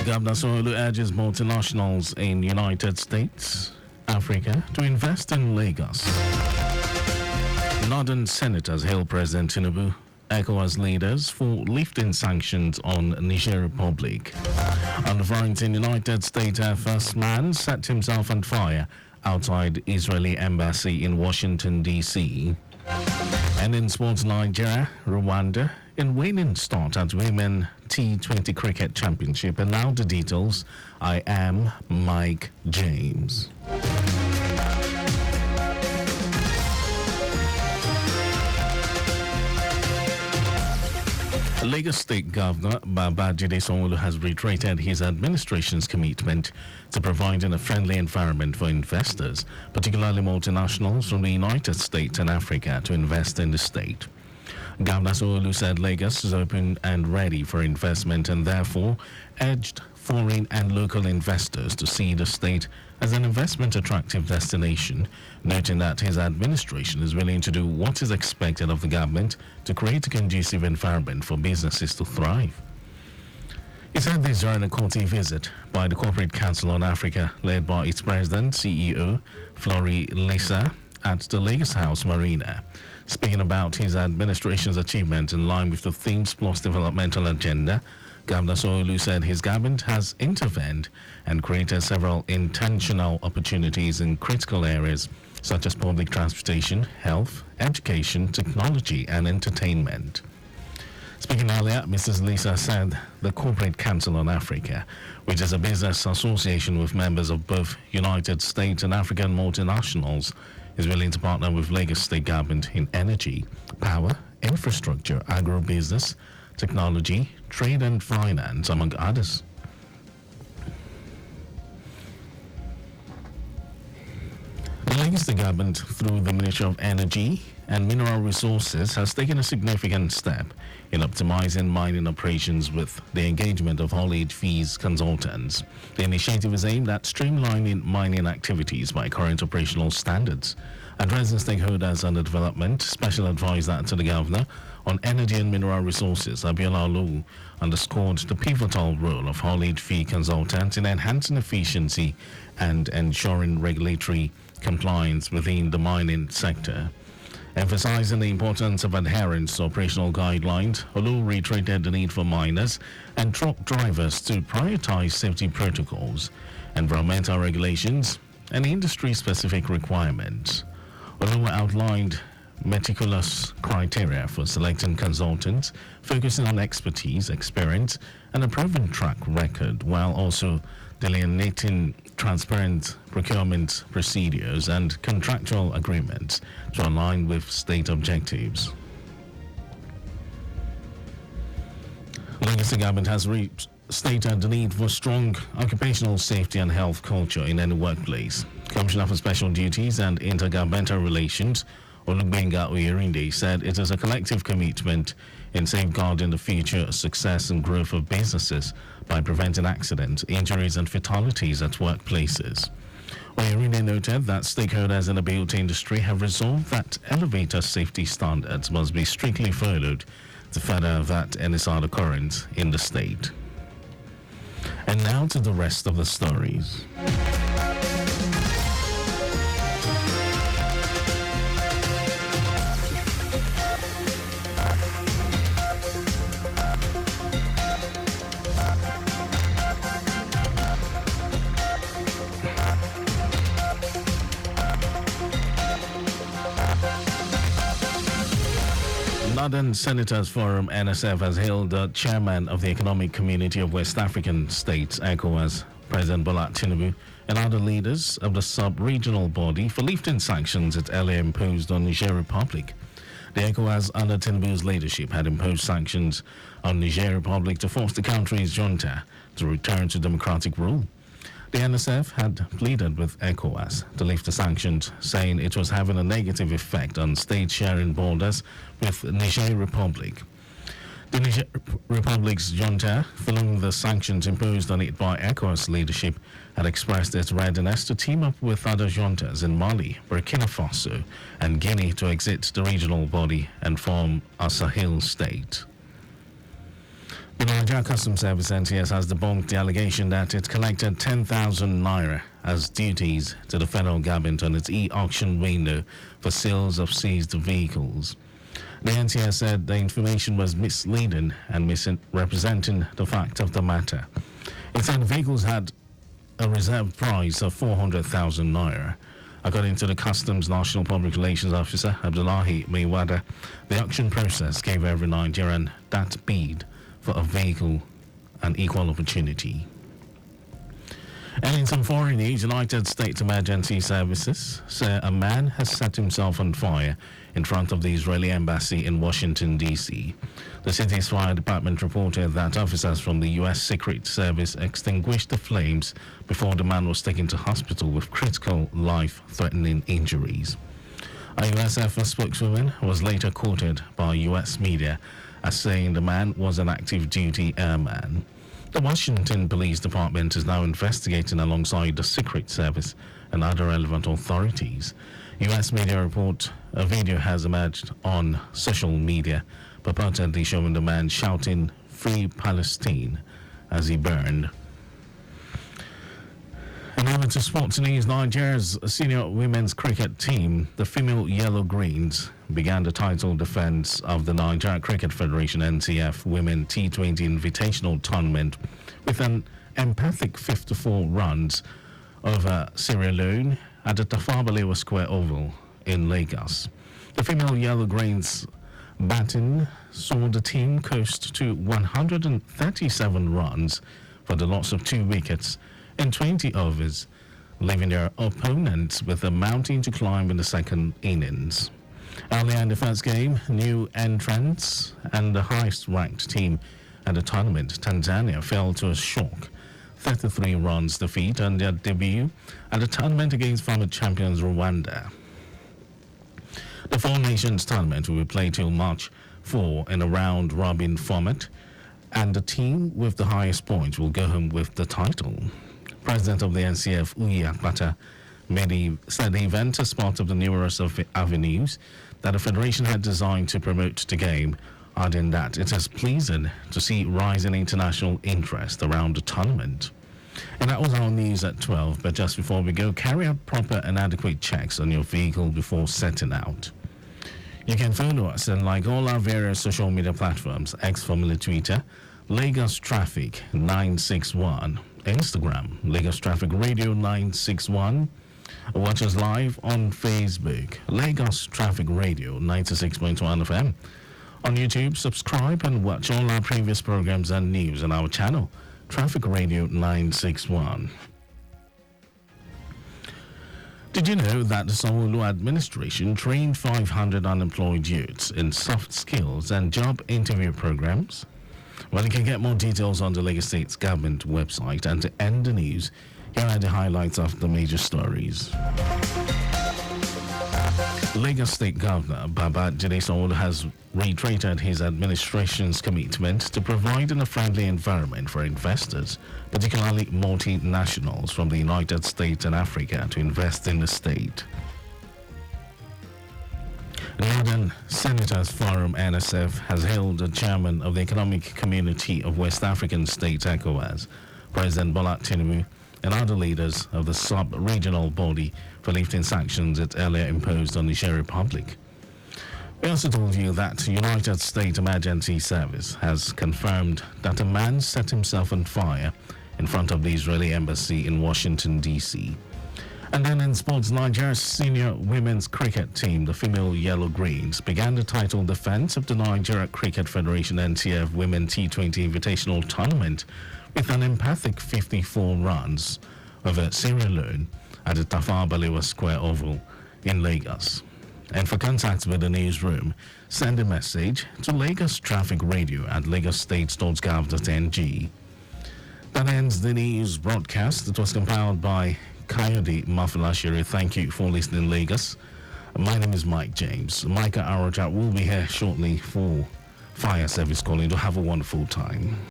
Governor Sanwo-Olu urges multinationals in United States, Africa to invest in Lagos. Northern senators hail President Tinubu, ECOWAS leaders for lifting sanctions on Niger Republic. On the front in United States, a first man set himself on fire outside Israeli embassy in Washington, D.C. And in sports, Nigeria, Rwanda in winning start at Women T20 Cricket Championship. And now the details. I am Mike James. Lagos State Governor Babajide Sanwo-Olu has reiterated his administration's commitment to providing a friendly environment for investors, particularly multinationals from the United States and Africa, to invest in the state. Governor Sanwo-Olu said Lagos is open and ready for investment and therefore urged foreign and local investors to see the state as an investment attractive destination, noting that his administration is willing to do what is expected of the government to create a conducive environment for businesses to thrive. He said this during a courtesy visit by the Corporate Council on Africa, led by its president, CEO, Flory Lisa, at the Lagos House Marina. Speaking about his administration's achievement in line with the Themes Plus developmental agenda, Governor Sanwo-Olu said his government has intervened and created several intentional opportunities in critical areas such as public transportation, health, education, technology, and entertainment. Speaking earlier, Mrs. Lisa said the Corporate Council on Africa, which is a business association with members of both United States and African multinationals, is willing to partner with Lagos State government in energy, power, infrastructure, agribusiness, technology, trade and finance, among others. The Lagos State government, through the Ministry of Energy and Mineral Resources, has taken a significant step in optimizing mining operations with the engagement of haulage fees consultants. The initiative is aimed at streamlining mining activities by current operational standards. Addressing stakeholders on the development, Special Advisor to the Governor on Energy and Mineral Resources, Abiola Olowu, underscored the pivotal role of haulage fee consultants in enhancing efficiency and ensuring regulatory compliance within the mining sector. Emphasizing the importance of adherence to operational guidelines, Olowu reiterated the need for miners and truck drivers to prioritize safety protocols, environmental regulations, and industry-specific requirements. Olowu outlined meticulous criteria for selecting consultants, focusing on expertise, experience, and a proven track record, while also delineating transparent procurement procedures and contractual agreements to align with state objectives. Lagos government has stated the need for strong occupational safety and health culture in any workplace. Commissioner for Special Duties and Intergovernmental Relations, Olugbenga Oyerinde, said it is a collective commitment in safeguarding the future success and growth of businesses by preventing accidents, injuries, and fatalities at workplaces. Oyerinde noted that stakeholders in the built industry have resolved that elevator safety standards must be strictly followed to further avert any side occurrence in the state. And now to the rest of the stories. Northern Senators Forum NSF has hailed the chairman of the Economic Community of West African States, ECOWAS, President Bola Tinubu, and other leaders of the sub-regional body for lifting sanctions it earlier imposed on Niger Republic. The ECOWAS, under Tinubu's leadership, had imposed sanctions on Niger Republic to force the country's junta to return to democratic rule. The NSF had pleaded with ECOWAS to lift the sanctions, saying it was having a negative effect on state sharing borders with Niger Republic. The Niger Republic's junta, following the sanctions imposed on it by ECOWAS leadership, had expressed its readiness to team up with other juntas in Mali, Burkina Faso, and Guinea to exit the regional body and form a Sahel state. The Nigeria Customs Service (NTS) has debunked the allegation that it collected 10,000 naira as duties to the federal government on its e-auction window for sales of seized vehicles. The NTS said the information was misleading and misrepresenting the fact of the matter. It said the vehicles had a reserve price of 400,000 naira. According to the Customs National Public Relations Officer, Abdullahi Maiwada, the auction process gave every Nigerian that bid for a vehicle an equal opportunity. And in some foreign news, United States Emergency Services say a man has set himself on fire in front of the Israeli embassy in Washington, D.C. The city's fire department reported that officers from the U.S. Secret Service extinguished the flames before the man was taken to hospital with critical life-threatening injuries. A U.S. Air Force spokeswoman was later quoted by U.S. media as saying the man was an active duty airman. The Washington Police Department is now investigating alongside the Secret Service and other relevant authorities. U.S. media report a video has emerged on social media, purportedly showing the man shouting "Free Palestine" as he burned. And over to sports news, Nigeria's senior women's cricket team, the female Yellow Greens, began the title defense of the Nigeria Cricket Federation (NCF) Women T20 Invitational Tournament with an emphatic 54 runs over Sierra Leone at the Tafawa Balewa Square Oval in Lagos. The female Yellow Greens batting saw the team coast to 137 runs for the loss of 2 wickets in 20 overs, leaving their opponents with a mountain to climb in the second innings. Earlier in the first game, new entrants and the highest-ranked team at the tournament, Tanzania, fell to a shock 33 runs defeat on their debut at the tournament against former champions Rwanda. The Four Nations tournament will be played till March 4 in a round-robin format, and the team with the highest points will go home with the title. President of the NCF, Uyi Akpata, said the event is part of the numerous avenues that the Federation had designed to promote the game, adding that it is pleasing to see rising international interest around the tournament. And that was our news at 12, but just before we go, carry out proper and adequate checks on your vehicle before setting out. You can follow us and like all our various social media platforms, X formerly Twitter, Lagos Traffic 961, Instagram, Lagos Traffic Radio 961. Watch us live on Facebook, Lagos Traffic Radio 96.1 FM. On YouTube, subscribe and watch all our previous programs and news on our channel, Traffic Radio 961. Did you know that the Sanwo-Olu administration trained 500 unemployed youths in soft skills and job interview programs? Well, you can get more details on the Lagos State government website. And to end the news, here are the highlights of the major stories. Lagos State Governor Babajide Sanwo-Olu has reiterated his administration's commitment to providing a friendly environment for investors, particularly multinationals from the United States and Africa, to invest in the state. Northern Senators Forum (NSF) has hailed the chairman of the Economic Community of West African States (ECOWAS), President Bola Tinubu, and other leaders of the sub-regional body for lifting sanctions it earlier imposed on the Niger Republic. We also told you that the United States Emergency Service has confirmed that a man set himself on fire in front of the Israeli embassy in Washington, D.C. And then in sports, Nigeria's senior women's cricket team, the female Yellow Greens, began the title defense of the Nigeria Cricket Federation (NCF) Women T20 Invitational Tournament with an emphatic 54 runs over Sierra Leone at the Tafawa Balewa Square Oval in Lagos. And for contacts with the newsroom, send a message to Lagos Traffic Radio at lagosstates.gov.ng. That ends the news broadcast. It was compiled by Kayode Mafulashiri. Thank you for listening, Lagos. My name is Mike James. Micah Aroja will be here shortly for fire service calling. To have a wonderful time.